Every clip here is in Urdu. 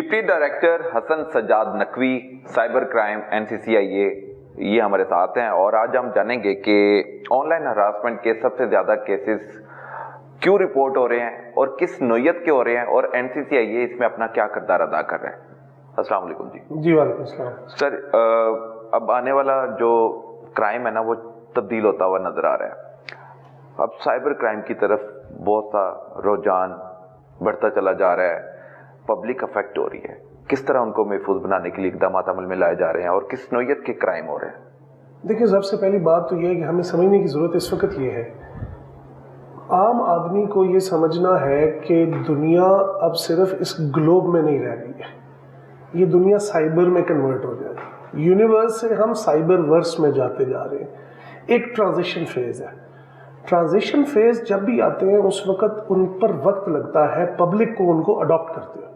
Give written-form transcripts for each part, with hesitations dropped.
Deputy director Hasan Sajjad Naqvi cyber crime NCCIA یہ ہمارے ساتھ ہیں، اور آج ہم جانیں گے کہ آن لائن ہراسمنٹ کے سب سے زیادہ کیسز کیوں رپورٹ ہو رہے ہیں اور کس نوعیت کے ہو رہے ہیں، اور NCCIA اس میں اپنا کیا کردار ادا کر رہے ہیں۔ السلام علیکم جی وعلیکم السلام سر۔ اب آنے والا جو کرائم ہے نا وہ تبدیل ہوتا ہوا نظر آ رہا ہے۔ اب سائبر کرائم کی طرف بہت سا رجحان بڑھتا چلا جا رہا ہے، پبلک افیکٹ ہو رہی ہے۔ کس طرح ان کو محفوظ بنانے کے لیے اقدامات عمل میں لائے جا رہے ہیں اور کس نوعیت کے کرائم ہو رہے ہیں؟ دیکھیں، سب سے پہلی بات تو یہ ہے کہ ہمیں سمجھنے کی ضرورت اس وقت یہ ہے، عام آدمی کو یہ سمجھنا ہے کہ دنیا اب صرف اس گلوب میں نہیں رہ گئی ہے، یہ دنیا سائبر میں کنورٹ ہو جائے گی۔ یونیورس سے ہم سائبر ورس میں جاتے جا رہے ہیں۔ ایک ٹرانزیشن فیز ہے۔ ٹرانزیشن فیز جب بھی آتے ہیں اس وقت ان پر وقت لگتا ہے پبلک کو ان کو اڈاپٹ کرتے ہیں۔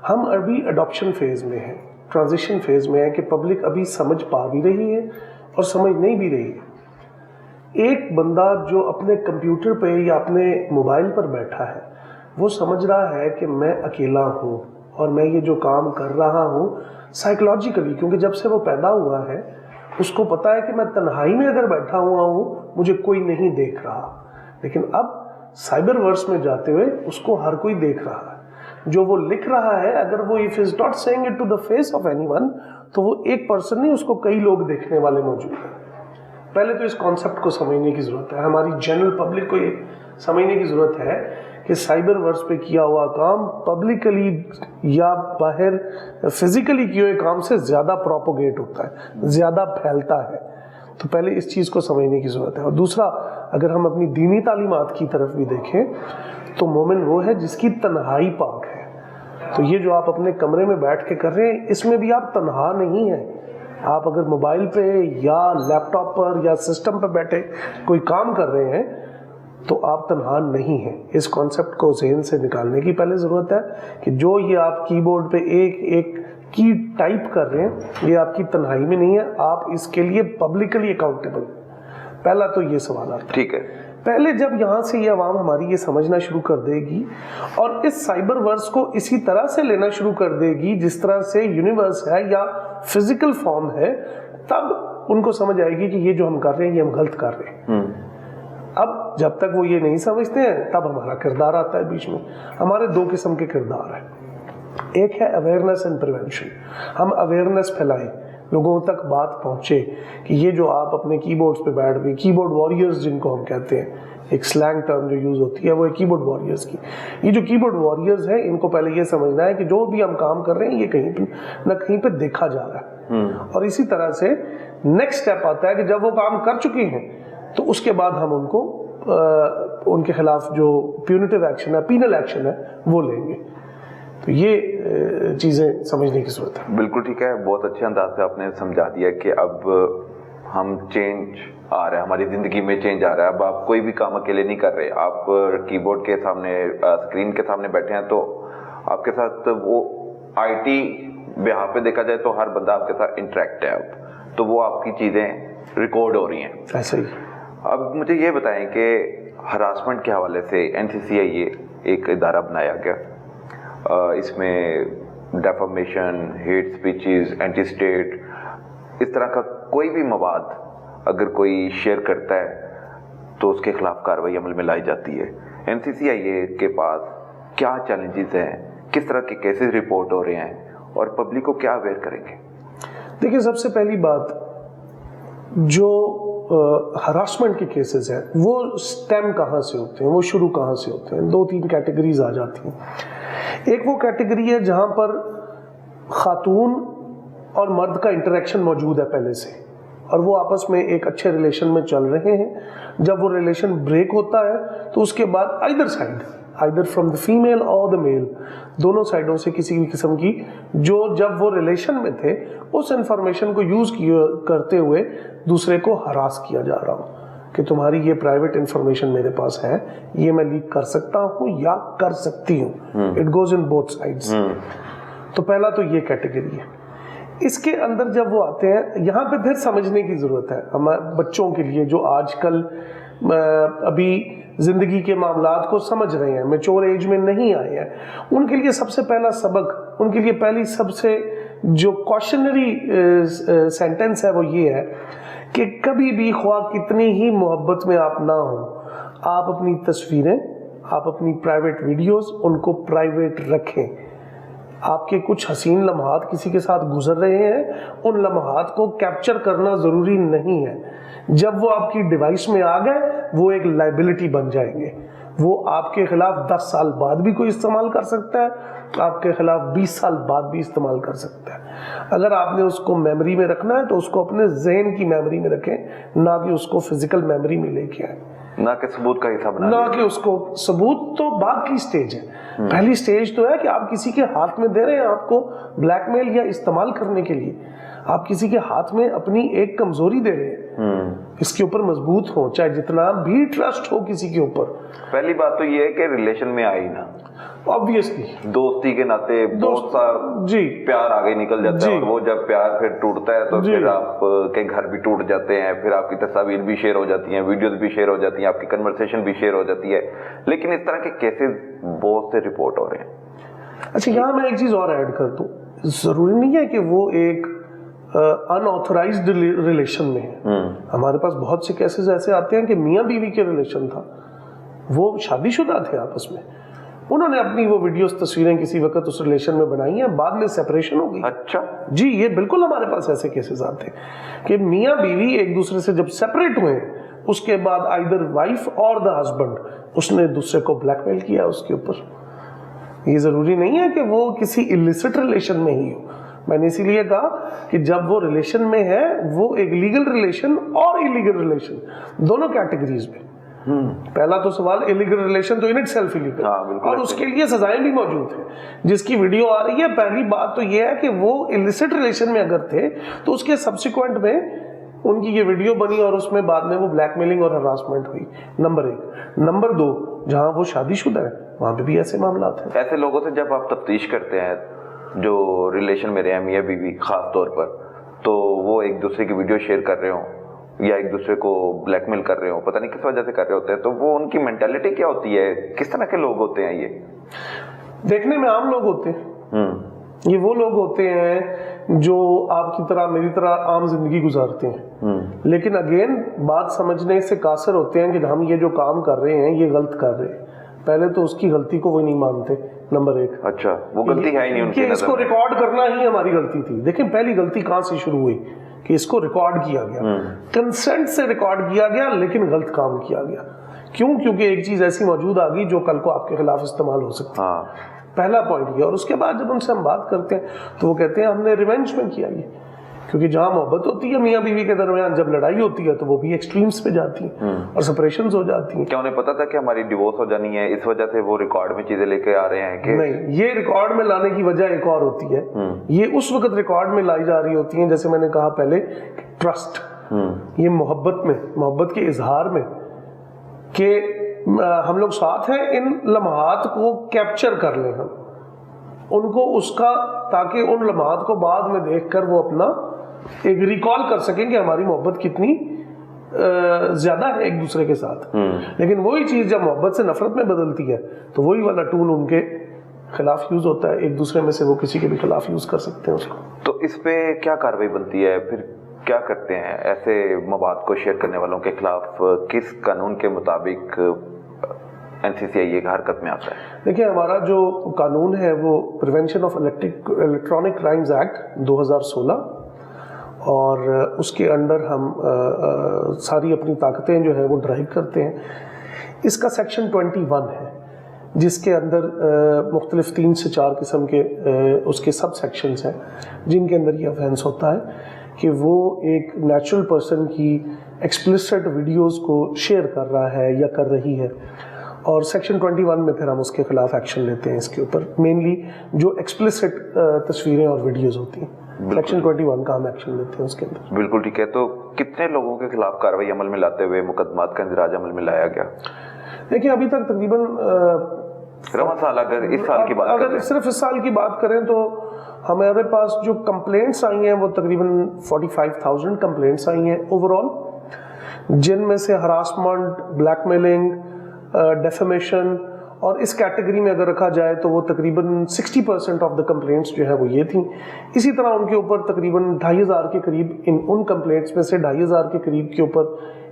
ہم ابھی اڈاپشن فیز میں ہیں، ٹرانزیشن فیز میں ہے کہ پبلک ابھی سمجھ پا بھی رہی ہے اور سمجھ نہیں بھی رہی ہے۔ ایک بندہ جو اپنے کمپیوٹر پہ یا اپنے موبائل پر بیٹھا ہے وہ سمجھ رہا ہے کہ میں اکیلا ہوں اور میں یہ جو کام کر رہا ہوں سائیکولوجیکلی، کیونکہ جب سے وہ پیدا ہوا ہے اس کو پتا ہے کہ میں تنہائی میں اگر بیٹھا ہوا ہوں مجھے کوئی نہیں دیکھ رہا۔ لیکن اب سائبر ورس میں جاتے ہوئے اس کو ہر کوئی دیکھ رہا ہے۔ جو وہ لکھ رہا ہے اگر وہ if is not saying it to the face of anyone تو وہ ایک پرسن نہیں، اس کو کئی لوگ دیکھنے والے موجود ہیں۔ پہلے تو اس کانسیپٹ کو سمجھنے کی ضرورت ہے، ہماری جنرل پبلک کو یہ سمجھنے کی ضرورت ہے کہ سائبر ورس پہ کیا ہوا کام پبلکلی یا باہر فزیکلی کیے ہوئے کام سے زیادہ پروپوگیٹ ہوتا ہے، زیادہ پھیلتا ہے۔ تو پہلے اس چیز کو سمجھنے کی ضرورت ہے۔ اور دوسرا، اگر ہم اپنی دینی تعلیمات کی طرف بھی دیکھیں تو مومن وہ ہے جس کی تنہائی پاک ہے۔ تو یہ جو آپ اپنے کمرے میں بیٹھ کے کر رہے ہیں اس میں بھی آپ تنہا نہیں ہیں۔ آپ اگر موبائل پہ یا لیپ ٹاپ پر یا سسٹم پہ بیٹھے کوئی کام کر رہے ہیں تو آپ تنہا نہیں ہیں۔ اس کانسیپٹ کو ذہن سے نکالنے کی پہلے ضرورت ہے کہ جو یہ آپ کی بورڈ پہ ایک ایک کی ٹائپ کر رہے ہیں یہ آپ کی تنہائی میں نہیں ہے، آپ اس کے لیے پبلکلی اکاؤنٹیبل۔ پہلا تو یہ سوال آتا ہے۔ ٹھیک ہے، پہلے جب یہاں سے یہ عوام ہماری یہ سمجھنا شروع کر دے گی اور اس سائبر ورس کو اسی طرح سے لینا شروع کر دے گی جس طرح سے یونیورس ہے یا فزیکل فارم ہے، تب ان کو سمجھ آئے گی کہ یہ جو ہم کر رہے ہیں یہ ہم غلط کر رہے ہیں۔ اب جب تک وہ یہ نہیں سمجھتے ہیں تب ہمارا کردار آتا ہے بیچ میں۔ ہمارے دو قسم کے کردار ہیں، ایک ہے اویئرنیس اینڈ پریونشن۔ ہم اویئرنیس پھیلائیں، لوگوں تک بات پہنچے کہ یہ جو آپ اپنے کی بورڈز پہ بیٹھ گئے، کی بورڈ وارئرز جن کو ہم کہتے ہیں، ایک سلینگ ٹرم جو یوز ہوتی ہے وہ ہے کی بورڈ وارئرز کی۔ یہ جو کی بورڈ وارئرز ہیں ان کو پہلے یہ سمجھنا ہے کہ جو بھی ہم کام کر رہے ہیں یہ کہیں پہ نہ کہیں پہ دیکھا جا رہا ہے۔ اور اسی طرح سے نیکسٹ اسٹیپ آتا ہے کہ جب وہ کام کر چکے ہیں تو اس کے بعد ہم ان کو ان کے خلاف جو پیونیٹیو ایکشن ہے، پینل ایکشن ہے وہ لیں گے۔ تو یہ چیزیں سمجھنے کی ضرورت ہے۔ بالکل ٹھیک ہے، بہت اچھے انداز سے آپ نے سمجھا دیا کہ اب ہم چینج آ رہا ہے، ہماری زندگی میں چینج آ رہا ہے۔ اب آپ کوئی بھی کام اکیلے نہیں کر رہے، آپ کی بورڈ کے سامنے اسکرین کے سامنے بیٹھے ہیں تو آپ کے ساتھ وہ IT بہا پہ دیکھا جائے تو ہر بندہ آپ کے ساتھ انٹریکٹ ہے، اب تو وہ آپ کی چیزیں ریکارڈ ہو رہی ہیں۔ ایسا ہی۔ اب مجھے یہ بتائیں کہ ہراسمنٹ کے حوالے سے NCCIA ایک ادارہ بنایا گیا، اس میں defamation, hate speeches, anti state, اس طرح کا کوئی بھی مواد اگر کوئی شیئر کرتا ہے تو اس کے خلاف کارروائی عمل میں لائی جاتی ہے۔ NCCIA کے پاس کیا چیلنجز ہیں، کس طرح کے کیسز رپورٹ ہو رہے ہیں اور پبلک کو کیا اویئر کریں گے؟ دیکھیں، سب سے پہلی بات جو ہراسمنٹ کے کیسز ہیں وہ سٹیم کہاں سے ہوتے ہیں، وہ شروع کہاں سے ہوتے ہیں؟ دو تین کیٹیگریز آ جاتی ہیں۔ ایک وہ کیٹیگری ہے جہاں پر خاتون اور مرد کا انٹریکشن موجود ہے پہلے سے اور وہ آپس میں ایک اچھے ریلیشن میں چل رہے ہیں۔ جب وہ ریلیشن بریک ہوتا ہے تو اس کے بعد either side, either from the female اور دا میل، دونوں سائڈوں سے کسی بھی قسم کی جو جب وہ ریلیشن میں تھے اس انفارمیشن کو یوز کرتے ہوئے دوسرے کو ہراس کیا جا رہا ہوں کہ تمہاری یہ پرائیویٹ انفارمیشن میرے پاس ہے، یہ میں لیک کر سکتا ہوں یا کر سکتی ہوں۔ It goes in both sides. تو پہلا تو یہ کیٹیگری ہے۔ اس کے اندر جب وہ آتے ہیں یہاں پہ پھر سمجھنے کی ضرورت ہے ہمارے بچوں کے لیے جو آج کل ابھی زندگی کے معاملات کو سمجھ رہے ہیں، میچور ایج میں نہیں آئے ہیں، ان کے لیے سب سے پہلا سبق ان کے لیے پہلی سب سے جو کوشنری سینٹنس ہے وہ یہ ہے کہ کبھی بھی خواہ کتنی ہی محبت میں آپ نہ ہوں، آپ اپنی تصویریں، آپ اپنی پرائیویٹ ویڈیوز ان کو پرائیویٹ رکھیں. آپ کے کچھ حسین لمحات کسی کے ساتھ گزر رہے ہیں، ان لمحات کو کیپچر کرنا ضروری نہیں ہے. جب وہ آپ کی ڈیوائس میں آ گئے وہ ایک لائبلٹی بن جائیں گے. وہ آپ کے خلاف 10 سال بعد بھی کوئی استعمال کر سکتا ہے، آپ کے خلاف 20 سال بعد بھی استعمال کر سکتا ہے. اگر آپ نے اس کو میموری میں رکھنا ہے تو اس کو اپنے ذہن کی میموری میں رکھیں، نہ کہ اس کو فزیکل میموری میں لے کے آئیں، نہ کہ ثبوت کا حصہ بنا، نہ کہ اس کو ثبوت تو بعد کی سٹیج ہے. پہلی سٹیج تو ہے کہ آپ کسی کے ہاتھ میں دے رہے ہیں آپ کو بلیک میل یا استعمال کرنے کے لیے. آپ کسی کے ہاتھ میں اپنی ایک کمزوری دے رہے ہیں، اس کے اوپر مضبوط ہو، چاہے جتنا بھی ٹرسٹ ہو کسی کے اوپر. پہلی بات تو یہ ہے کہ ریلیشن میں آئی نا، obviously دوستی کے ناطے بہت سا جی پیار آگے نکل جاتا ہے، اور وہ جب پیار پھر ٹوٹتا ہے تو پھر آپ کے گھر بھی ٹوٹ جاتے ہیں، پھر آپ کی تصاویر بھی شیئر ہو جاتی ہیں، ویڈیوز بھی شیئر ہو جاتی ہیں، آپ کی کنورسیشن بھی شیئر ہو جاتی ہے. لیکن اس طرح کے کیسز بہت سے رپورٹ ہو رہے ہیں. اچھا، یہاں میں ایک چیز اور ایڈ کر دوں، ضروری نہیں ہے کہ وہ ایک ان آتھورائزڈ ریلیشن میں ہے. ہمارے پاس بہت سے کیسز ایسے آتے ہیں کہ میاں بیوی کے ریلیشن تھا، وہ شادی شدہ تھے آپس میں، انہوں نے اپنی وہ ویڈیوز تصویریں کسی وقت اس ریلیشن میں بنائی ہیں، بعد میں سیپریشن ہو گئی. اچھا جی، یہ بالکل ہمارے پاس ایسے کیسز آتے ہیں کہ میاں بیوی ایک دوسرے سے جب سیپریٹ ہوئے اس کے بعد آئیدر وائف اور دا ہسبینڈ اس نے دوسرے کو بلیک میل کیا اس کے اوپر. یہ ضروری نہیں ہے کہ وہ کسی illicit ریلیشن میں ہی ہو. میں نے اسی لیے کہا کہ جب وہ ریلیشن میں ہے وہ ایک لیگل ریلیشن اور ایلیگل ریلیشن دونوں کیٹیگریز میں. پہلا تو سوال ایلیگل ریلیشن تو ان اٹ سیلف ایلیگل، اور اس کے لیے سزائیں بھی موجود ہیں. جس کی ویڈیو آ رہی ہے، پہلی بات تو یہ ہے کہ وہ illicit ریلیشن میں اگر تھے تو اس کے سبسیکوینٹ میں ان کی یہ ویڈیو بنی اور اس میں بعد میں وہ بلیک میلنگ اور ہراسمنٹ ہوئی. نمبر 1. نمبر 2، جہاں وہ شادی شدہ ہے وہاں پہ بھی ایسے معاملات ہیں. ایسے لوگوں سے جب آپ تفتیش کرتے ہیں جو ریلیشن میں رہے ہیں میاں بیوی خاص طور پر، تو وہ ایک دوسرے کی ویڈیو شیئر کر رہے ہوں یا ایک دوسرے کو بلیک میل کر رہے ہوں، پتہ نہیں کس وجہ سے کر رہے ہوتے ہیں، تو وہ ان کی مینٹیلٹی کیا ہوتی ہے؟ کس طرح کے لوگ ہوتے ہیں؟ یہ دیکھنے میں عام لوگ ہوتے ہیں. یہ وہ لوگ ہوتے ہیں جو آپ کی طرح میری طرح عام زندگی گزارتے ہیں، لیکن اگین بات سمجھنے سے قاصر ہوتے ہیں کہ ہم یہ جو کام کر رہے ہیں یہ غلط کر رہے ہیں. پہلے تو اس کی غلطی کو وہ نہیں مانتے، نمبر 1. اچھا، وہ غلطی ہے ہی نہیں ان کی کہ اس کو ریکارڈ کرنا ہی ہماری غلطی تھی. دیکھیں پہلی غلطی کہاں سے شروع ہوئی کہ اس کو ریکارڈ کیا گیا، کنسنٹ سے ریکارڈ کیا گیا لیکن غلط کام کیا گیا. کیوں؟ کیونکہ ایک چیز ایسی موجود آ گئی جو کل کو آپ کے خلاف استعمال ہو سکتی ہے. پہلا پوائنٹ یہ. اور اس کے بعد جب ان سے ہم بات کرتے ہیں تو وہ کہتے ہیں ہم نے ریونج میں کیا یہ، کیونکہ جہاں محبت ہوتی ہے میاں بیوی کے درمیان، جب لڑائی ہوتی ہے تو وہ بھی ایکسٹریمز پہ جاتی ہیں اور سپریشنز ہو جاتی ہیں. کیا انہیں پتا تھا کہ ہماری ڈیورس ہو جانی ہے، اس وجہ سے وہ ریکارڈ میں چیزیں لے کے آ رہے ہیں؟ کہ نہیں، یہ ریکارڈ میں لانے کی وجہ ایک اور ہوتی ہے. یہ اس وقت ریکارڈ میں لائی جا رہی ہوتی ہیں جیسے میں نے کہا پہلے، ٹرسٹ. یہ محبت میں، محبت کے اظہار میں کہ ہم لوگ ساتھ ہیں، ان لمحات کو کیپچر کر لیں ہم ان کو، اس کا، تاکہ ان لمحات کو بعد میں دیکھ کر وہ اپنا ایک ریکال کر سکیں کہ ہماری محبت کتنی زیادہ ہے ایک دوسرے کے ساتھ. لیکن وہی چیز جب محبت سے نفرت میں بدلتی ہے تو وہی والا ٹول ان کے خلاف یوز ہوتا ہے. ایک دوسرے میں سے وہ کسی کے بھی خلاف یوز کر سکتے ہیں اس کو. تو اس پہ کیا کارروائی بنتی ہے؟ پھر کیا کرتے ہیں ایسے مواد کو شیئر کرنے والوں کے خلاف؟ کس قانون کے مطابق NCCIA کا حرکت میں آتا ہے؟ دیکھیں، ہمارا جو قانون ہے وہ prevention of electronic crimes act 2016، اور اس کے انڈر ہم ساری اپنی طاقتیں جو ہیں وہ ڈرائیو کرتے ہیں. اس کا سیکشن 21 ہے جس کے اندر مختلف 3 سے 4 قسم کے اس کے سب سیکشنز ہیں جن کے اندر یہ آفینس ہوتا ہے کہ وہ ایک نیچرل پرسن کی ایکسپلسٹ ویڈیوز کو شیئر کر رہا ہے یا کر رہی ہے. اور سیکشن 21 میں پھر ہم اس کے خلاف ایکشن لیتے ہیں اس کے اوپر، مینلی جو ایکسپلسٹ تصویریں اور ویڈیوز ہوتی ہیں. سیکشن 21 کا ہم ایکشن لیتے ہیں اس کے اندر. بالکل ٹھیک ہے. تو کتنے لوگوں کے خلاف کارروائی عمل میں لاتے ہوئے مقدمات کا اندراج عمل میں لایا گیا؟ دیکھیں، ابھی تک تقریباً رواں سال، اگر اس سال کی بات کریں، اگر صرف اس سال کی بات کریں تو ہمارے پاس جو کمپلینٹس آئی ہیں وہ تقریباً 45,000 کمپلینٹس آئی ہیں اوور آل، جن میں سے ہراسمنٹ، بلیک میلنگ، ڈیفیمیشن اور اس کیٹیگری میں اگر رکھا جائے تو وہ تقریباً 60% آف دا کمپلینٹس جو ہے وہ یہ تھیں. اسی طرح ان کے اوپر تقریباً 2,500 کے قریب ان کمپلینٹس میں سے 2,500 کے قریب کے اوپر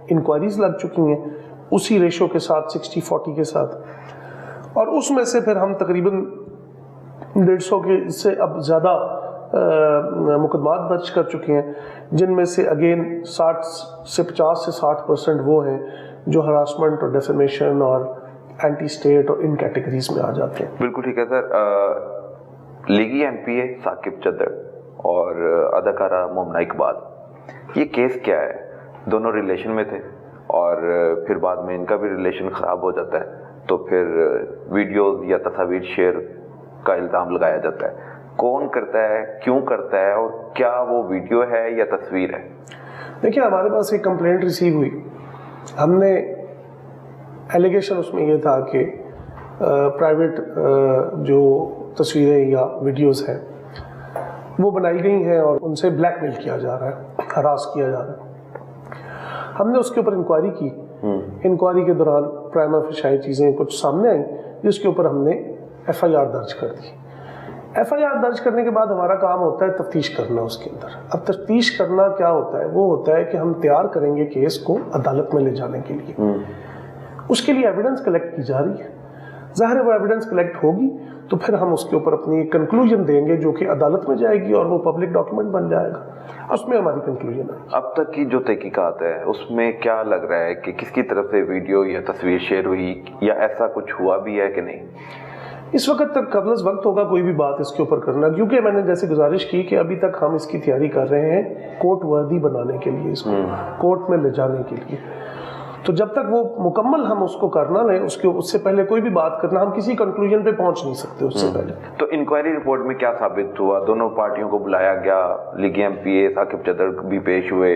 انکوائریز لگ چکی ہیں اسی ریشو کے ساتھ 60-40 کے ساتھ. اور اس میں سے پھر ہم تقریباً 150 کے سے اب زیادہ مقدمات درج کر چکے ہیں, جن میں سے اگین 50 سے 60% وہ ہیں جو ہراسمنٹ اور ڈیفیمیشن اور اینٹی اسٹیٹ اور ان کیٹیگریز میں آ جاتے ہیں. بالکل ٹھیک ہے سر. لیگی ایم پی اے ثاقب چدر اور اداکارہ مومنہ اقبال, یہ کیس کیا ہے؟ دونوں ریلیشن میں تھے اور پھر بعد میں ان کا بھی ریلیشن خراب ہو جاتا ہے, تو پھر ویڈیوز یا تصاویر شیئر کا الزام لگایا جاتا ہے. کون کرتا ہے, کیوں کرتا ہے, اور کیا وہ ویڈیو ہے یا تصویر ہے؟ دیکھیں, ہمارے پاس ایک کمپلینٹ ریسیو ہوئی. ہم نے ایلیگیشن اس میں یہ تھا کہ پرائیویٹ جو تصویریں یا ویڈیوز ہیں وہ بنائی گئی ہیں اور ان سے بلیک میل کیا جا رہا ہے, ہراس کیا جا رہا ہے. ہم نے اس کے اوپر انکوائری کی. انکوائری کے دوران پرائما فیشائی چیزیں کچھ سامنے آئیں جس کے اوپر ہم نے ایف آئی آر درج کر دی. ایف آئی آر درج کرنے کے بعد ہمارا کام ہوتا ہے تفتیش کرنا اس کے اندر. اب تفتیش کرنا کیا ہوتا ہے؟ وہ ہوتا ہے کہ ہم تیار کریں گے کیس کو عدالت میں لے جانے کے لیے. اس کے لیے ایویڈنس کلیکٹ کی جا رہی ہے. ظاہر ہے وہ ایویڈنس کلیکٹ ہوگی تو پھر ہم اس کے اوپر اپنی ایک کنکلوژن دیں گے جو کہ عدالت میں جائے گی اور وہ پبلک ڈاکیومنٹ بن جائے گا. اس میں ہماری کنکلوژن ہے. اب تک کی جو تحقیقات ہے اس میں کیا لگ رہا ہے کہ کس کی طرف سے ویڈیو یا تصویر شیئر ہوئی, یا ایسا کچھ ہوا بھی ہے کہ نہیں؟ اس وقت تک قبل از وقت ہوگا کوئی بھی بات اس کے اوپر کرنا, کیونکہ میں نے جیسے گزارش کی کہ ابھی تک ہم اس کی تیاری کر رہے ہیں کورٹ وردی بنانے کے لیے, اس کو کورٹ میں لے جانے کے لیے. تو جب تک وہ مکمل ہم اس کو کرنا لیں اس سے پہلے کوئی بھی بات کرنا, ہم کسی کنکلوژن پہ پہنچ نہیں سکتے اس سے پہلے. تو انکوائری رپورٹ میں کیا ثابت ہوا؟ دونوں پارٹیوں کو بلایا گیا, لیگی ایم پی اے ثاقب چدر بھی پیش ہوئے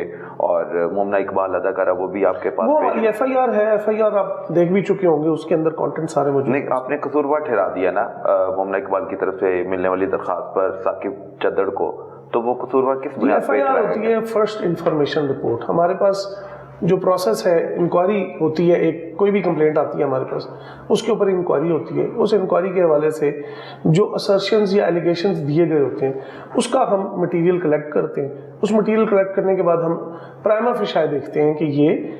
اور مومنہ اقبال اداکارہ وہ بھی آپ کے پاس وہ ایف آئی آر ہے. ایف آئی آر آپ دیکھ بھی چکے ہوں گے, اس کے اندر کانٹینٹ سارے موجود ہیں. نہیں, آپ نے قصوروار ٹھہرا دیا نا مومنہ اقبال کی طرف سے ملنے والی درخواست پر ثاقب چدر کو, تو وہ قصوروار کس بنیاد ایف آئی آر ہوتی ہے فرسٹ انفارمیشن رپورٹ. ہمارے پاس جو پروسیس ہے, انکوائری ہوتی ہے, ایک کوئی بھی کمپلینٹ آتی ہے ہمارے پاس, اس کے اوپر انکوائری ہوتی ہے. اس انکوائری کے حوالے سے جو اسرشنز یا ایلیگیشنز دیے گئے ہوتے ہیں اس کا ہم مٹیریل کلیکٹ کرتے ہیں. اس مٹیریل کلیکٹ کرنے کے بعد ہم پرائما فیشائی دیکھتے ہیں کہ یہ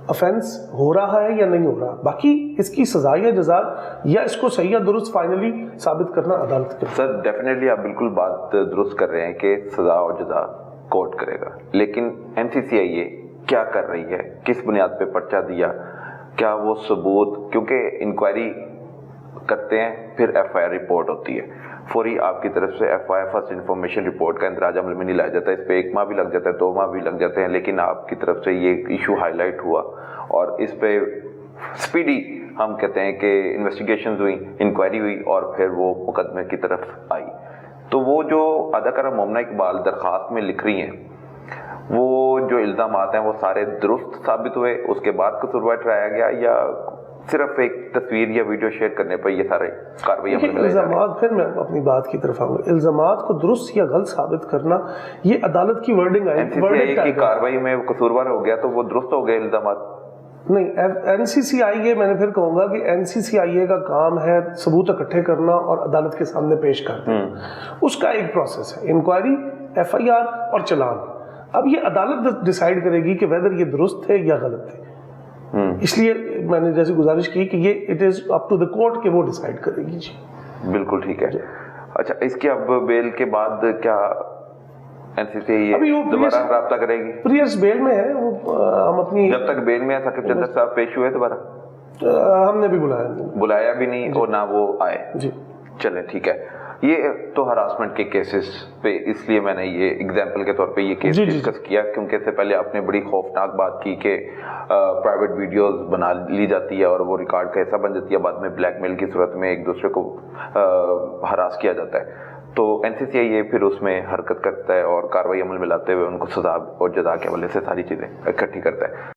افینس ہو رہا ہے یا نہیں ہو رہا. باقی اس کی سزا یا جزا یا اس کو صحیح یا درست فائنلی ثابت کرنا عدالت کے. سر ڈیفینیٹلی آپ بالکل بات درست کر رہے ہیں کہ سزا اور جزا کورٹ کرے گا, لیکن این سی سی آئی اے کیا کر رہی ہے؟ کس بنیاد پہ پرچہ دیا؟ کیا وہ ثبوت, کیونکہ انکوائری کرتے ہیں پھر ایف آئی آر رپورٹ ہوتی ہے, فوری آپ کی طرف سے F I R first information report کا اندراج عمل میں نہیں لایا جاتا. اس پہ 1 ماہ بھی لگ جاتا ہے, 2 ماہ بھی لگ جاتے ہیں, لیکن آپ کی طرف سے یہ ایشو ہائی لائٹ ہوا اور اس پہ اسپیڈی ہم کہتے ہیں کہ انویسٹیگیشنز ہوئی, انکوائری ہوئی اور پھر وہ مقدمے کی طرف آئی. تو وہ جو اداکارہ مومنہ اقبال درخواست میں لکھ رہی ہیں وہ جو الزامات ہیں وہ سارے درست ثابت ہوئے, اس کے بعد قصوروار ٹھہرایا گیا, یا صرف ایک تصویر یا ویڈیو شیئر کرنے پر یہ سارے کارروائی عمل میں لائے جا رہے ہیں؟ الزامات, پھر میں اپنی بات کی طرف آؤں گا. الزامات کو درست یا غلط ثابت کرنا یہ عدالت کی ورڈنگ آئی. این سی سی آئی کی کارروائی میں قصوروار ہو گیا تو وہ درست ہو گئے الزامات؟ نہیں, این سی سی آئی اے, میں نے پھر کہوں گا کہ این سی سی آئی اے کا کام ہے ثبوت اکٹھے کرنا اور عدالت کے سامنے پیش کرنا. اس کا ایک پروسیس ہے, انکوائری, ایف آئی آر اور چلان. اب یہ عدالت ڈیسائیڈ کرے گی کہ ویدر یہ درست ہے یا غلط ہے. اس لیے میں نے جیسے گزارش کی کہ یہ it is up to the court کہ وہ ڈیسائیڈ کرے گی. جی بالکل ٹھیک ہے. اچھا, اس کے اب بیل کے بعد کیا این سی سی آئی دوبارہ رابطہ کرے گی؟ پریئرس بیل میں ہے, وہ ہم اپنی جب تک بیل میں ہے ثاقب چدر صاحب پیش ہوئے دوبارہ ہم نے بھی بلایا بھی نہیں اور نہ وہ آئے. جی چلیں ٹھیک ہے. یہ تو ہراسمنٹ کے کیسز پہ اس لیے میں نے یہ ایگزامپل کے طور پہ یہ کیس ڈسکس کیا, کیونکہ اس سے پہلے آپ نے بڑی خوفناک بات کی کہ پرائیویٹ ویڈیوز بنا لی جاتی ہے اور وہ ریکارڈ کا حصہ بن جاتی ہے, بعد میں بلیک میل کی صورت میں ایک دوسرے کو ہراس کیا جاتا ہے. تو این سی سی آئی اے پھر اس میں حرکت کرتا ہے اور کارروائی عمل میں لاتے ہوئے ان کو سزا اور جزا کے حوالے سے ساری چیزیں اکٹھی کرتا ہے.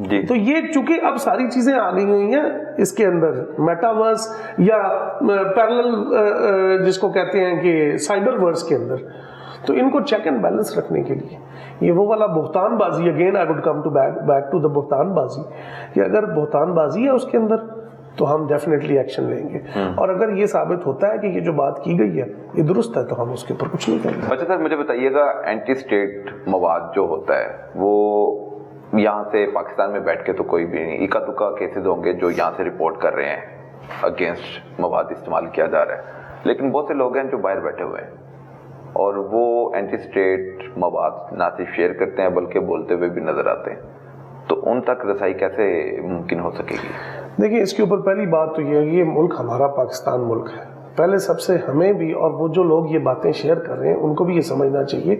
جی. تو یہ چونکہ اب ساری چیزیں آ گئی ہوئی ہیں اس کے اندر، میٹاورس یا پیرلل جس کو کہتے ہیں کہ سائبر ورس کے اندر، تو ان کو چیک اینڈ بیلنس رکھنے کے لیے یہ وہ والا بہتان بازی، again I would come to back to the بہتان بازی، کہ اگر بہتان بازی ہے اس کے اندر تو ہم ڈیفینیٹلی ایکشن لیں گے، اور اگر یہ ثابت ہوتا ہے کہ یہ جو بات کی گئی ہے یہ درست ہے تو ہم اس کے اوپر کچھ نہیں کریں گے۔ اچھا سر، مجھے بتائیے گا اینٹی اسٹیٹ مواد جو ہوتا ہے وہ یہاں سے پاکستان میں بیٹھ کے تو کوئی بھی نہیں، اکا دکا کیسز ہوں گے جو یہاں سے رپورٹ کر رہے ہیں اگینسٹ مواد استعمال کیا جا رہا ہے، لیکن بہت سے لوگ ہیں جو باہر بیٹھے ہوئے ہیں اور وہ اینٹی اسٹیٹ مواد نہ صرف شیئر کرتے ہیں بلکہ بولتے ہوئے بھی نظر آتے ہیں، تو ان تک رسائی کیسے ممکن ہو سکے گی؟ دیکھیے اس کے اوپر پہلی بات تو یہ ہے کہ یہ ملک ہمارا پاکستان ملک ہے، پہلے سب سے ہمیں بھی اور وہ جو لوگ یہ باتیں شیئر کر رہے ہیں ان کو بھی یہ سمجھنا چاہیے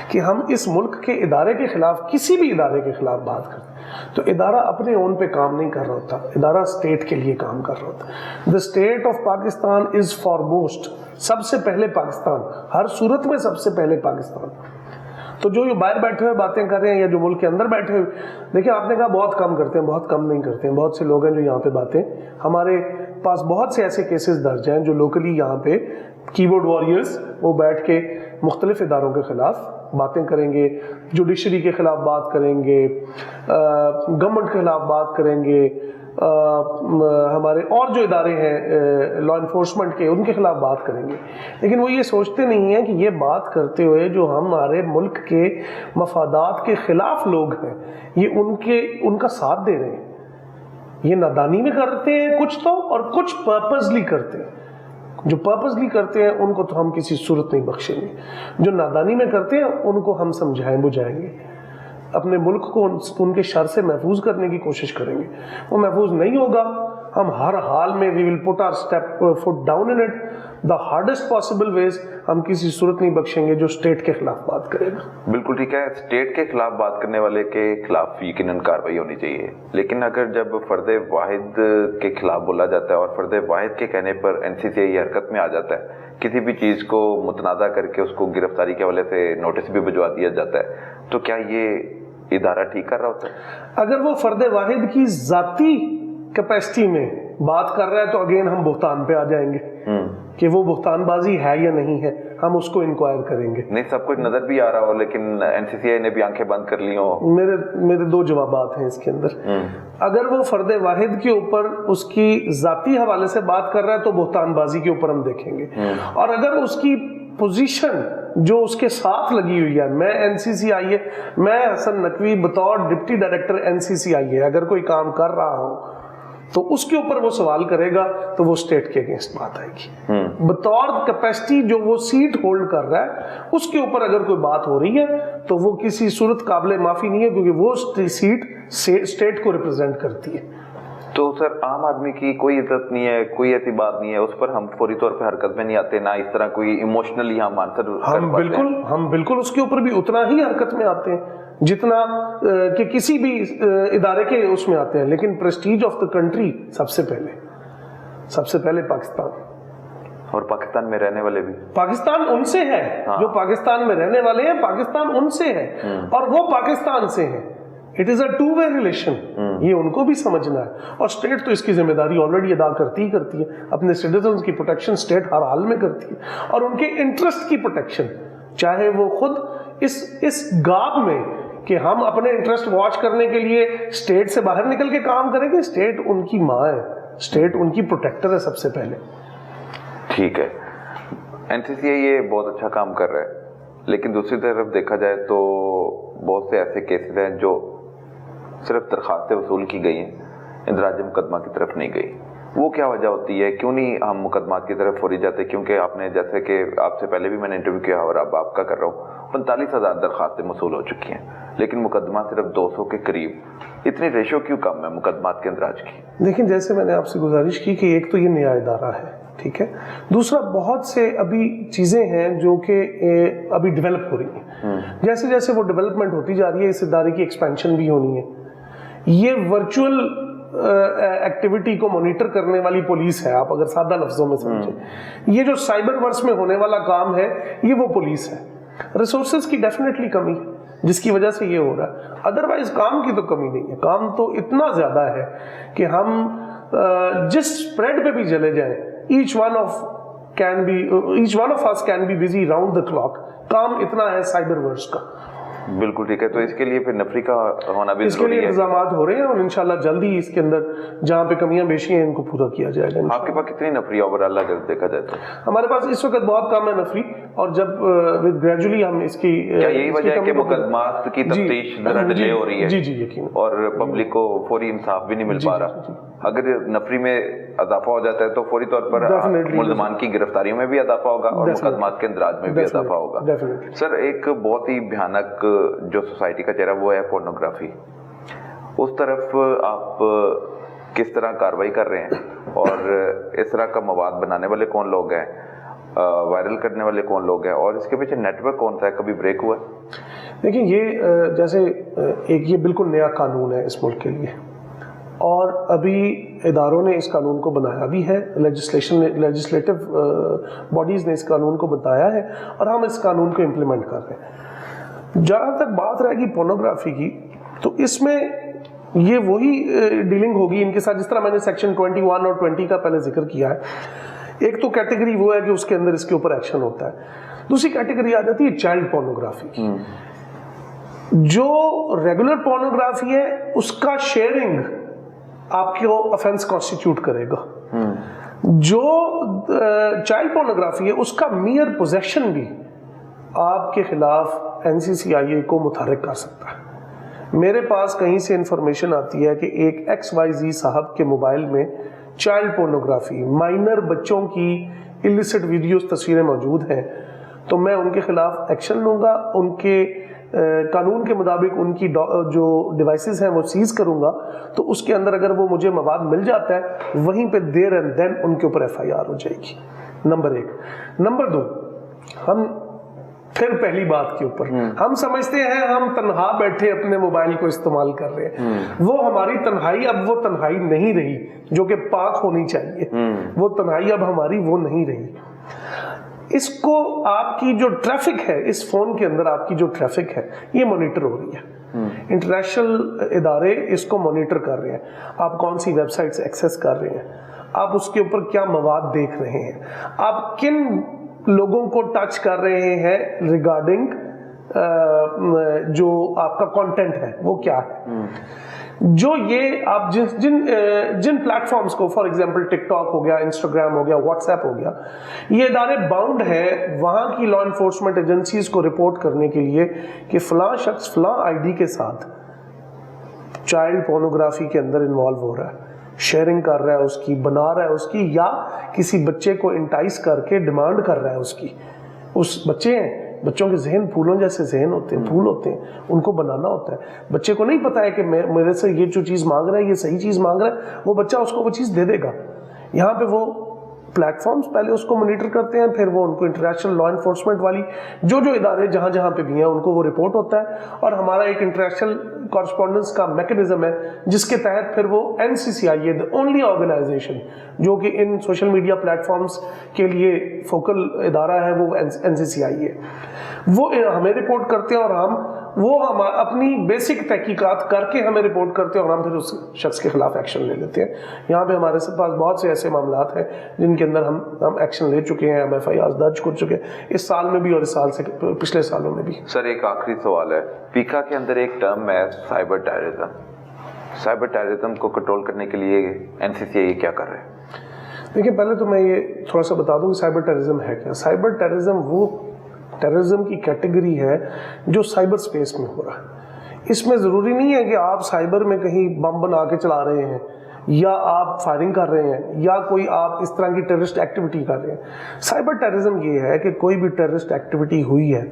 کہ ہم اس ملک کے ادارے کے خلاف، کسی بھی ادارے کے خلاف بات کرتے ہیں تو ادارہ اپنے اون پہ کام نہیں کر رہا ہوتا، ادارہ اسٹیٹ کے لیے کام کر رہا ہوتا۔ The state of Pakistan is foremost, سب سے پہلے پاکستان، ہر صورت میں سب سے پہلے پاکستان۔ تو جو یہ باہر بیٹھے ہوئے باتیں کر رہے ہیں یا جو ملک کے اندر بیٹھے ہوئے، دیکھیں آپ نے کہا بہت کم کرتے ہیں، بہت کم نہیں کرتے ہیں، بہت سے لوگ ہیں جو یہاں پہ باتیں، ہمارے پاس بہت سے ایسے کیسز درج ہیں جو لوکلی یہاں پہ کی بورڈ واریئرز وہ بیٹھ کے مختلف اداروں کے خلاف باتیں کریں گے، جوڈیشری کے خلاف بات کریں گے، گورنمنٹ کے خلاف بات کریں گے، ہمارے اور جو ادارے ہیں لا انفورسمنٹ کے ان کے خلاف بات کریں گے، لیکن وہ یہ سوچتے نہیں ہیں کہ یہ بات کرتے ہوئے جو ہمارے ملک کے مفادات کے خلاف لوگ ہیں یہ ان کا ساتھ دے رہے ہیں۔ یہ نادانی میں کرتے ہیں کچھ تو، اور کچھ پرپزلی کرتے ہیں۔ جو پرپزلی کرتے ہیں ان کو تو ہم کسی صورت نہیں بخشیں گے، جو نادانی میں کرتے ہیں ان کو ہم سمجھائیں بجھائیں گے، اپنے ملک کو ان کے شر سے محفوظ کرنے کی کوشش کریں گے۔ وہ محفوظ نہیں ہوگا، ہم ہر حال میں we will put our foot down in it the hardest possible ways، ہم کسی صورت نہیں بخشیں گے جو اسٹیٹ کے خلاف بات کرے گا۔ بالکل ٹھیک ہے، اسٹیٹ کے خلاف بات کرنے والے کے خلاف یقیناً کارروائی ہونی چاہیے، لیکن اگر جب فرد واحد کے خلاف بولا جاتا ہے اور فرد واحد کے کہنے پر NCCI حرکت میں آ جاتا ہے، کسی بھی چیز کو متنازع کر کے اس کو گرفتاری کے حوالے سے نوٹس بھی بھجوا دیا جاتا ہے، تو کیا یہ ادارہ ٹھیک کر رہا ہوتا ہے؟ اگر وہ فرد واحد کی ذاتی کیپیسٹی میں بات کر رہا ہے تو اگین ہم بہتان پہ آ جائیں گے کہ وہ بہتان بازی ہے یا نہیں ہے، ہم اس کو انکوائر کریں گے۔ نہیں، سب کچھ نظر بھی آ رہا ہو لیکن NCCI نے بھی آنکھیں بند کر لی ہوں۔ میرے دو جوابات ہیں اس کے اندر۔ اگر وہ فرد واحد کے اوپر اس کی ذاتی حوالے سے بات کر رہا ہے تو بہتان بازی کے اوپر ہم دیکھیں گے، اور اگر اس کی پوزیشن جو اس کے ساتھ لگی ہوئی ہے، میں NCCI ہے، میں حسن نقوی بطور ڈپٹی ڈائریکٹر NCCI ہے، اگر کوئی کام کر رہا ہوں تو اس کے اوپر وہ سوال کرے گا تو وہ اسٹیٹ کے اگینسٹ بات آئے گی۔ بطور کیپیسٹی جو وہ سیٹ ہولڈ کر رہا ہے اس کے اوپر اگر کوئی بات ہو رہی ہے تو وہ کسی صورت قابل معافی نہیں ہے، کیونکہ وہ سیٹ اسٹیٹ کو ریپرزینٹ کرتی ہے۔ تو سر عام آدمی کی کوئی عزت نہیں ہے، کوئی ایسی بات نہیں ہے، اس پر ہم فوری طور پہ حرکت میں نہیں آتے، نہ اس طرح کوئی ایموشنلی ہم آنسر ہم بالکل اس کے اوپر بھی اتنا ہی حرکت میں آتے ہیں جتنا کہ کسی بھی ادارے کے اس میں آتے ہیں، لیکن پریسٹیج آف دا کنٹری سب سے پہلے پاکستان، اور پاکستان میں رہنے والے بھی، پاکستان ان سے ہے جو پاکستان میں رہنے والے ہیں، پاکستان ان سے ہے اور وہ پاکستان سے ہیں۔ It is a two way relation, یہ ان کو بھی سمجھنا ہے، اور اسٹیٹ تو اس کی ذمہ داری آلریڈی ادا کرتی ہے، اپنے سٹیزنز کی پروٹیکشن اسٹیٹ ہر حال میں کرتی ہے، اور ان کے انٹرسٹ کی پروٹیکشن، چاہے وہ خود اس گاب میں کہ ہم اپنے انٹرسٹ واچ کرنے کے لیے اسٹیٹ سے باہر نکل کے کام کریں گے، اسٹیٹ ان کی ماں ہے، اسٹیٹ ان کی پروٹیکٹر ہے سب سے پہلے۔ ٹھیک ہے، NCCI یہ بہت اچھا کام کر رہا ہے، لیکن دوسری طرف دیکھا جائے تو بہت سے ایسے کیسز ہیں جو صرف درخواستیں وصول کی گئی ہیں، اندراج مقدمہ کی طرف نہیں گئی۔ وہ کیا وجہ ہوتی ہے؟ کیوں نہیں ہم مقدمات کی طرف فوری جاتے؟ کیونکہ آپ نے، جیسے کہ آپ سے پہلے بھی میں نے انٹرویو کیا اور اب آپ کا کر رہا ہوں، 45,000 درخواستیں موصول ہو چکی ہیں، لیکن مقدمات صرف 200 کے قریب۔ اتنی ریشو کیوں کم ہے مقدمات کے اندراج کی؟ لیکن جیسے میں نے آپ سے گزارش کی کہ ایک تو یہ نیا ادارہ ہے، ٹھیک ہے، دوسرا بہت سے ابھی چیزیں ہیں جو کہ ابھی ڈیولپ ہو رہی ہیں، جیسے جیسے وہ ڈیولپمنٹ ہوتی جا رہی ہے اس ادارے کی ایکسپینشن بھی ہونی ہے۔ یہ ورچوئل ایکٹیویٹی کو مانیٹر کرنے والی پولیس ہے، آپ اگر سادہ لفظوں میں سمجھیں، یہ جو سائبر ورس میں ہونے والا کام ہے یہ وہ پولیس ہے۔ ریسورسز کی ڈیفینیٹلی کمی، جس کی وجہ سے یہ ہو رہا ہے. ادروائز کام کی تو کمی نہیں ہے, کام تو اتنا زیادہ ہے کہ ہم جس اسپریڈ پہ بھی چلے جائیں, each one of us can be busy round the clock. کام اتنا ہے سائبر ورس کا. بالکل ٹھیک ہے. تو اس کے لیے پھر نفری کا ہونا بھی اس کے لیے انتظامات ہو رہے ہیں اور انشاءاللہ جلدی اس کے اندر جہاں پہ کمیاں بیشی ہیں ان کو پورا کیا جائے گا. آپ کے پاس کتنی نفری اوور آل اگر دیکھا جائے تو؟ ہمارے پاس اس وقت بہت کم ہے نفری, اور جب گریجولی ہم اس کی کیا یہی وجہ ہے کہ مقدمات کی تفتیش ذرا ڈیلے ہو رہی ہے؟ جی جی یقین, اور پبلک کو فوری انصاف بھی نہیں مل پا رہا. اگر نفری میں اضافہ ہو جاتا ہے تو فوری طور پر ملزمان کی گرفتاریوں میں بھی اضافہ ہوگا اور مقدمات کے اندراج میں بھی اضافہ ہوگا. سر ایک بہت ہی بھیانک جو سوسائٹی کا چہرہ وہ ہے پورنوگرافی. اس طرف آپ کس طرح کاروائی کر رہے ہیں, اور اس طرح کا مواد بنانے والے کون لوگ ہیں, وائرل کرنے والے کون لوگ ہیں, اور اس کے پیچھے نیٹ ورک کون سا ہے, کبھی بریک ہوا ہے؟ دیکھیں یہ جیسے ایک یہ بالکل نیا قانون ہے اس ملک کے لیے, اور ابھی اداروں نے اس قانون کو بنایا بھی ہے, لیجسلیٹو باڈیز نے اس قانون کو بتایا ہے, اور ہم اس قانون کو امپلیمنٹ کر رہے ہیں. جہاں تک بات رہے گی پورنوگرافی کی, تو اس میں یہ وہی ڈیلنگ ہوگی ان کے ساتھ جس طرح میں نے سیکشن 21 اور 20 کا پہلے ذکر کیا ہے. ایک تو کیٹیگری وہ ہے کہ اس کے اندر اس کے اوپر ایکشن ہوتا ہے. دوسری کیٹیگری آ جاتی ہے چائلڈ پورنوگرافی کی. جو ریگولر پورنوگرافی ہے اس کا شیئرنگ آپ کو آفینس کانسٹیٹیوٹ کرے گا. جو چائلڈ پورنوگرافی ہے اس کا میئر پوزیشن بھی آپ کے خلاف NCCIA کو متحرک کر سکتا ہے. میرے پاس کہیں سے انفارمیشن آتی ہے کہ ایک XYZ صاحب کے موبائل میں چائلڈ پورنوگرافی, مائنر بچوں کی السٹ ویڈیوز تصویریں موجود ہیں, تو میں ان کے خلاف ایکشن لوں گا. ان کے قانون کے مطابق ان کی جو ڈیوائسز ہیں وہ سیز کروں گا. تو اس کے اندر اگر وہ مجھے مواد مل جاتا ہے وہیں پہ دیر اینڈ دین ان کے اوپر FIR ہو جائے گی. نمبر 1. نمبر 2, ہم پھر پہلی بات کے اوپر ہم سمجھتے ہیں ہم تنہا بیٹھے اپنے موبائل کو استعمال کر رہے ہیں. وہ ہماری تنہائی اب وہ تنہائی نہیں رہی جو کہ پاک ہونی چاہیے. وہ تنہائی اب ہماری وہ نہیں رہی. اس کو آپ کی جو ٹریفک ہے اس فون کے اندر, آپ کی جو ٹریفک ہے یہ مانیٹر ہو رہی ہے. انٹرنیشنل ادارے اس کو مانیٹر کر رہے ہیں. آپ کون سی ویب سائٹس ایکسیس کر رہے ہیں, آپ اس کے اوپر کیا مواد دیکھ رہے ہیں, آپ کن لوگوں کو ٹچ کر رہے ہیں ریگارڈنگ جو آپ کا کانٹینٹ ہے وہ کیا ہے. جو یہ آپ جن پلیٹ فارمز کو, فار ایگزامپل ٹک ٹاک ہو گیا, انسٹاگرام ہو گیا, واٹس ایپ ہو گیا, یہ ادارے باؤنڈ ہیں وہاں کی لا انفورسمنٹ ایجنسیز کو رپورٹ کرنے کے لیے کہ فلاں شخص فلاں ID کے ساتھ چائلڈ پورنوگرافی کے اندر انوالو ہو رہا ہے, شیئرنگ کر رہا ہے اس کی, بنا رہا ہے اس کی, یا کسی بچے کو انٹائس کر کے ڈیمانڈ کر رہا ہے اس کی. اس بچے ہیں, بچوں کے ذہن پھولوں جیسے ذہن ہوتے ہیں, پھول ہوتے ہیں, ان کو بنانا ہوتا ہے. بچے کو نہیں پتا ہے کہ میرے سے یہ جو چیز مانگ رہا ہے یہ صحیح چیز مانگ رہا ہے, وہ بچہ اس کو وہ چیز دے دے گا. یہاں پہ وہ پلیٹ فارمز پہلے اس کو مانیٹر کرتے ہیں, پھر وہ ان کو انٹرنیشنل لا انفورسمنٹ والی جو ادارے جہاں جہاں پہ بھی ہیں ان کو وہ رپورٹ ہوتا ہے, اور ہمارا ایک انٹرنیشنل کورسپونڈنس کا میکنزم ہے جس کے تحت پھر وہ NCCIA the only organization جو کہ ان سوشل میڈیا پلیٹ فارمز کے لیے فوکل ادارہ ہے وہ NCCIA, وہ ہمیں رپورٹ کرتے ہیں, اور ہم اپنی بیسک تحقیقات کر کے ہمیں رپورٹ کرتے ہیں, اور ہم پھر اس شخص کے خلاف ایکشن لے لیتے ہیں. یہاں پہ ہمارے پاس بہت سے ایسے معاملات ہیں جن کے اندر ہم ایکشن لے چکے ہیں, ہم FIR درج کر چکے ہیں اس سال میں بھی اور اس سال سے پچھلے سالوں میں بھی. سر ایک آخری سوال ہے, پیکا کے اندر ایک ٹرم ہے سائبر ٹیررزم. سائبر ٹیررزم کو کنٹرول کرنے کے لیے NCCIA کیا کر رہے ہیں؟ دیکھیں پہلے تو میں یہ تھوڑا سا بتا دوں کہ سائبر ٹیررزم ہے کیا. سائبر ٹیررزم وہ ٹیررزم کی کیٹیگری ہے جو سائبر سپیس میں ہو رہا ہے. اس میں ضروری نہیں ہے کہ آپ سائبر میں کہیں بم بنا کے چلا رہے ہیں, یا آپ فائرنگ کر رہے ہیں, یا کوئی آپ اس طرح کی ٹیررسٹ ایکٹیویٹی کر رہے ہیں. سائبر ٹیررزم یہ ہے کہ کوئی بھی ٹیررسٹ ایکٹیویٹی ہوئی ہے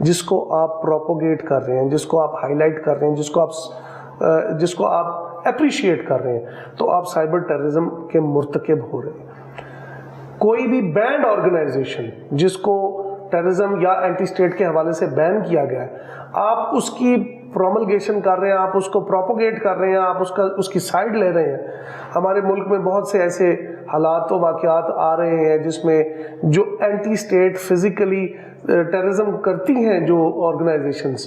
جس کو آپ پروپوگیٹ کر رہے ہیں, جس کو آپ ہائی لائٹ کر رہے ہیں, جس کو آپ اپریشیٹ کر رہے ہیں, تو آپ سائبر ٹیررزم کے مرتکب ہو رہے ہیں. کوئی بھی بینڈ آرگنائزیشن جس کو ٹیررزم یا اینٹی اسٹیٹ کے حوالے سے بین کیا گیا ہے, آپ اس کی پروملگیشن کر رہے ہیں, آپ اس کو پروپوگیٹ کر رہے ہیں, آپ اس کی سائڈ لے رہے ہیں. ہمارے ملک میں بہت سے ایسے حالات و واقعات آ رہے ہیں جس میں جو اینٹی اسٹیٹ فزیکلی ٹیررزم کرتی ہیں جو آرگنائزیشنز,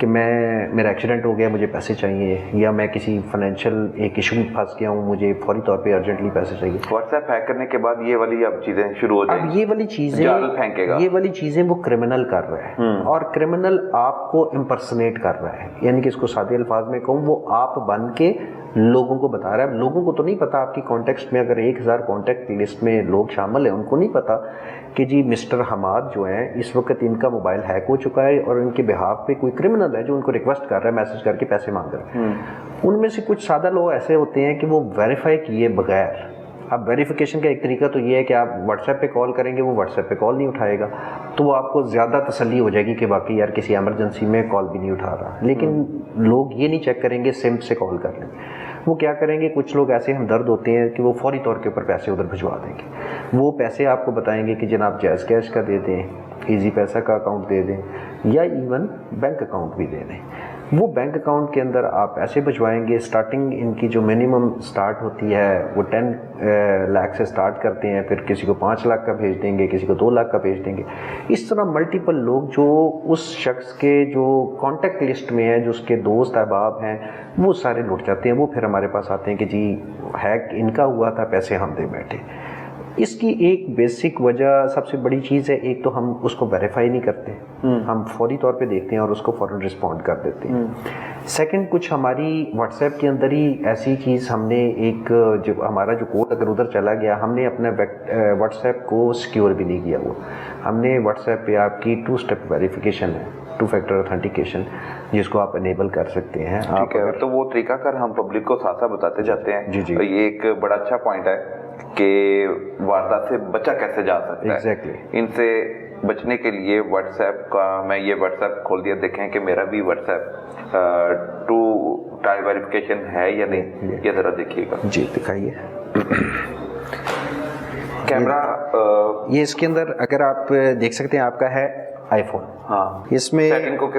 کہ میرا ایکسیڈنٹ ہو گیا، مجھے پیسے چاہیے، یا میں کسی فائنینشیل ایک ایشو میں پھنس گیا ہوں، مجھے فوری طور پہ ارجنٹلی پیسے چاہیے. واٹس ایپ ہیک کرنے کے بعد یہ والی اب چیزیں شروع ہو جائیں اب گی. یہ والی چیزیں وہ کرمنل کر رہا ہے، اور کرمنل آپ کو امپرسنیٹ کر رہا ہے، یعنی کہ اس کو سادے الفاظ میں کہوں، وہ آپ بن کے لوگوں کو بتا رہا ہے. لوگوں کو تو نہیں پتا، آپ کی کانٹیکٹ میں اگر 1000 کانٹیکٹ لسٹ میں لوگ شامل ہیں، ان کو نہیں پتا کہ جی مسٹر حماد جو ہیں اس وقت ان کا موبائل ہیک ہو چکا ہے اور ان کے بہاف پہ کوئی کرمنل ہے جو ان کو ریکویسٹ کر رہا ہے، میسج کر کے پیسے مانگ رہا ہے. ان میں سے کچھ سادہ لوگ ایسے ہوتے ہیں کہ وہ ویریفائی کیے بغیر، اب ویریفیکیشن کا ایک طریقہ تو یہ ہے کہ آپ واٹس ایپ پہ کال کریں گے، وہ واٹس ایپ پہ کال نہیں اٹھائے گا، تو وہ آپ کو زیادہ تسلی ہو جائے گی کہ باقی یار کسی ایمرجنسی میں کال بھی نہیں اٹھا رہا. لیکن لوگ یہ نہیں چیک کریں گے سم سے کال کر لیں. وہ کیا کریں گے، کچھ لوگ ایسے ہمدرد ہوتے ہیں کہ وہ فوری طور کے اوپر پیسے ادھر بھجوا دیں گے. وہ پیسے آپ کو بتائیں گے کہ جناب جائز کیش کا دے دیں، ایزی پیسہ کا اکاؤنٹ دے دیں، یا ایون بینک اکاؤنٹ بھی دے دیں. وہ بینک اکاؤنٹ کے اندر آپ پیسے بھجوائیں گے. اسٹارٹنگ ان کی جو منیمم اسٹارٹ ہوتی ہے وہ 10 لاکھ سے اسٹارٹ کرتے ہیں، پھر کسی کو 5 لاکھ کا بھیج دیں گے، کسی کو 2 لاکھ کا بھیج دیں گے. اس طرح ملٹیپل لوگ جو اس شخص کے جو کانٹیکٹ لسٹ میں ہیں، جو اس کے دوست احباب ہیں، وہ سارے لٹ جاتے ہیں. وہ پھر ہمارے پاس آتے ہیں کہ جی ہیک ان کا ہوا تھا، پیسے ہم دے بیٹھے. اس کی ایک بیسک وجہ سب سے بڑی چیز ہے، ایک تو ہم اس کو ویریفائی نہیں کرتے، ہم فوری طور پہ دیکھتے ہیں اور اس کو فوراً رسپونڈ کر دیتے ہیں. سیکنڈ، کچھ ہماری واٹس ایپ کے اندر ہی ایسی چیز ہم نے ایک جو ہمارا جو کوڈ اگر ادھر چلا گیا، ہم نے اپنا واٹس ایپ کو سیکیور بھی نہیں کیا. وہ ہم نے واٹس ایپ پہ آپ کی 2 اسٹیپ ویریفیکیشن ہے، 2 فیکٹر اوتھینٹیکیشن، جس کو آپ انیبل کر سکتے ہیں. ٹھیک ہے، تو وہ طریقہ کار ہم پبلک کو ساتھ ساتھ بتاتے جاتے ہیں. جی جی، یہ ایک بڑا اچھا پوائنٹ ہے کہ واردات سے بچا کیسے جا سکتا ہے. ایگزیکٹلی. ان سے بچنے کے لیے واٹس ایپ کا میں یہ واٹس ایپ کھول دیا، دیکھیں کہ میرا بھی واٹس ایپ 2 ٹائر ویریفیکیشن ہے یا نہیں، یہ ذرا دیکھیے گا. جی دکھائیے کیمرہ. یہ اس کے اندر اگر آپ دیکھ سکتے ہیں آپ کا ہے آئی فون. ہاں، اس میں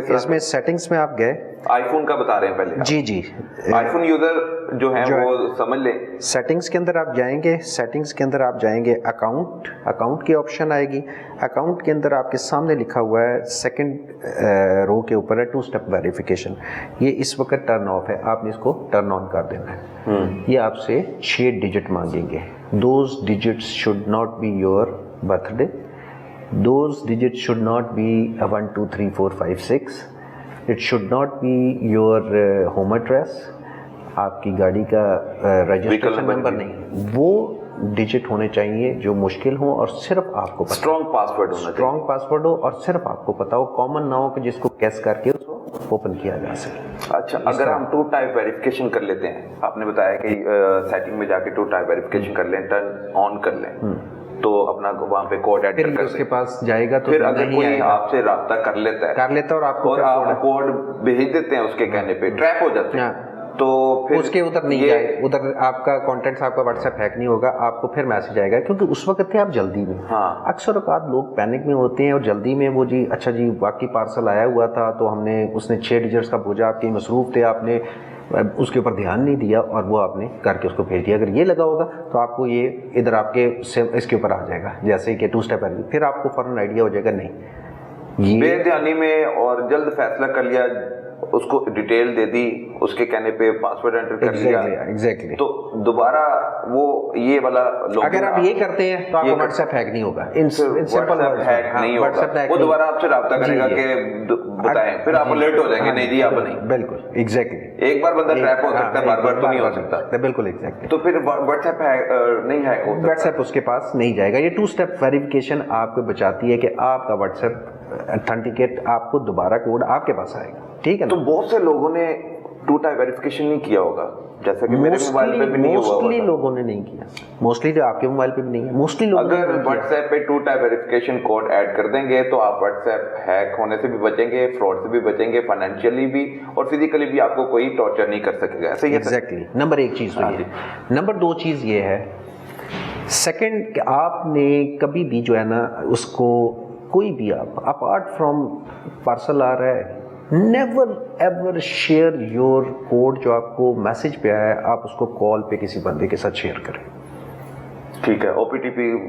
اس میں سیٹنگس میں آپ گئے، آئی فون کا بتا رہے ہیں پہلے. جی جی، آئی فون یوزر جو ہیں وہ سمجھ لیں. سیٹنگس کے اندر آپ جائیں گے، سیٹنگس کے اندر آپ جائیں گے، اکاؤنٹ کی آپشن آئے گی. اکاؤنٹ کے اندر آپ کے سامنے لکھا ہوا ہے سیکنڈ رو کے اوپر ہے 2 اسٹیپ ویریفیکیشن. یہ اس وقت ٹرن آف ہے، آپ نے اس کو ٹرن آن کر دینا ہے. یہ آپ سے 6 ڈیجٹ مانگیں گے. Those digits should not be your birthday. Those digits should not be 1 2 3 4 5 6. It should not be your home address. آپ کی گاڑی کا رجسٹریشن نمبر نہیں، وہ ڈیجٹ ہونے چاہیے جو مشکل ہوں اور صرف آپ کو پتا. اسٹرانگ پاسورڈ ہونا چاہیے. اسٹرانگ پاسورڈ ہو اور صرف آپ کو پتا ہو، کامن نہ ہو کہ جس کو کیس کر کے اس کو اوپن کیا جا سکے. اچھا، اگر ہم 2 ٹائپ ویریفیکیشن کر لیتے ہیں، آپ نے بتایا کہ سیٹنگ میں جا کے 2 ٹائپ ویریفیکیشن کر لیں، ٹرن آن کر لیں، تو اپنا وہاں پہ کوڈ ایڈ کر اس کے پاس جائے گا. تو پھر اگر کوئی آپ سے رابطہ کر لیتا ہے اور آپ کو کوڈ بھیج دیتے ہیں، اس کے کہنے پہ ٹریپ ہو جاتے ہیں، تو پھر اس کے ادھر نہیں جائے، ادھر آپ کا کانٹیکٹس، آپ کا واٹس ایپ ہیک نہیں ہوگا. آپ کو پھر میسج آئے گا، کیونکہ اس وقت تھے آپ جلدی میں. اکثر اوقات لوگ پینک میں ہوتے ہیں اور جلدی میں وہ جی اچھا جی باقی پارسل آیا ہوا تھا تو ہم نے اس نے 6 ڈیجٹس کا بھیجا، آپ کے مصروف تھے، آپ نے اس کے اوپر دھیان نہیں دیا اور وہ آپ نے کر کے اس کو بھیج دیا. اگر یہ لگا ہوگا تو آپ کو یہ ادھر آپ کے اس کے اوپر آ جائے گا جیسے کہ 2 اسٹیپ ہے، پھر آپ کو فوراً آئیڈیا ہو جائے گا نہیں بے دھیانی میں اور جلد فیصلہ کر لیا، اس کو ڈیٹیل دے دی، اس کے کہنے پہ پاسورڈ انٹر کر لیا. ایگزیکٹلی. تو دوبارہ وہ یہ والا اگر آپ یہ کرتے ہیں تو آپ کو واٹس ایپ ہیک نہیں ہوگا. سمپل ہیک نہیں ہوگا، وہ دوبارہ آپ سے رابطہ کرے گا کہ بتائیں، پھر آپ لیٹ ہو جائیں گے. نہیں جی آپ نہیں. بالکل ایگزیکٹلی. ایک بار بندہ ٹریپ ہو سکتا ہے، بار بار تو نہیں ہو سکتا. بالکل ایگزیکٹلی. تو پھر واٹس ایپ نہیں ہیک ہوتا، واٹس ایپ اس کے پاس نہیں جائے گا. یہ 2 اسٹیپ ویریفیکیشن آپ کو بچاتی ہے کہ آپ کا واٹس ایپ اتھینٹیکیٹ، آپ کو دوبارہ کوڈ آپ کے پاس آئے گا. ٹھیک ہے. تو بہت سے لوگوں نے 2 ٹائپ ویریفیکیشن نہیں کیا ہوگا، جیسا کہ میرے موبائل پہ بھی نہیں ہوا. موسٹلی لوگوں نے نہیں کیا، موسٹلی جو آپ کے موبائل پہ بھی نہیں ہے، موسٹلی لوگ اگر واٹس ایپ پہ 2 ٹائپ ویریفیکیشن کوڈ ایڈ کر دیں گے تو آپ واٹس ایپ ہیک ہونے سے بھی بچیں گے، فراڈ سے بھی بچیں گے، فائنینشیلی بھی اور فزیکلی بھی آپ کو کوئی ٹارچر نہیں کر سکے گا. صحیح ہے. ایگزیکٹلی. نمبر 1 چیز تو یہ. نمبر 2 چیز یہ ہے، سیکنڈ، کہ آپ نے کبھی بھی جو ہے نا اس کو کوئی بھی آپ اپارٹ فرام پارسل آ رہا ہے، never ever share your code جو آپ کو میسج پہ آیا ہے، آپ اس کو کال پہ کسی بندے کے ساتھ شیئر کریں. ٹھیک ہے. او پی ٹی پی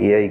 AI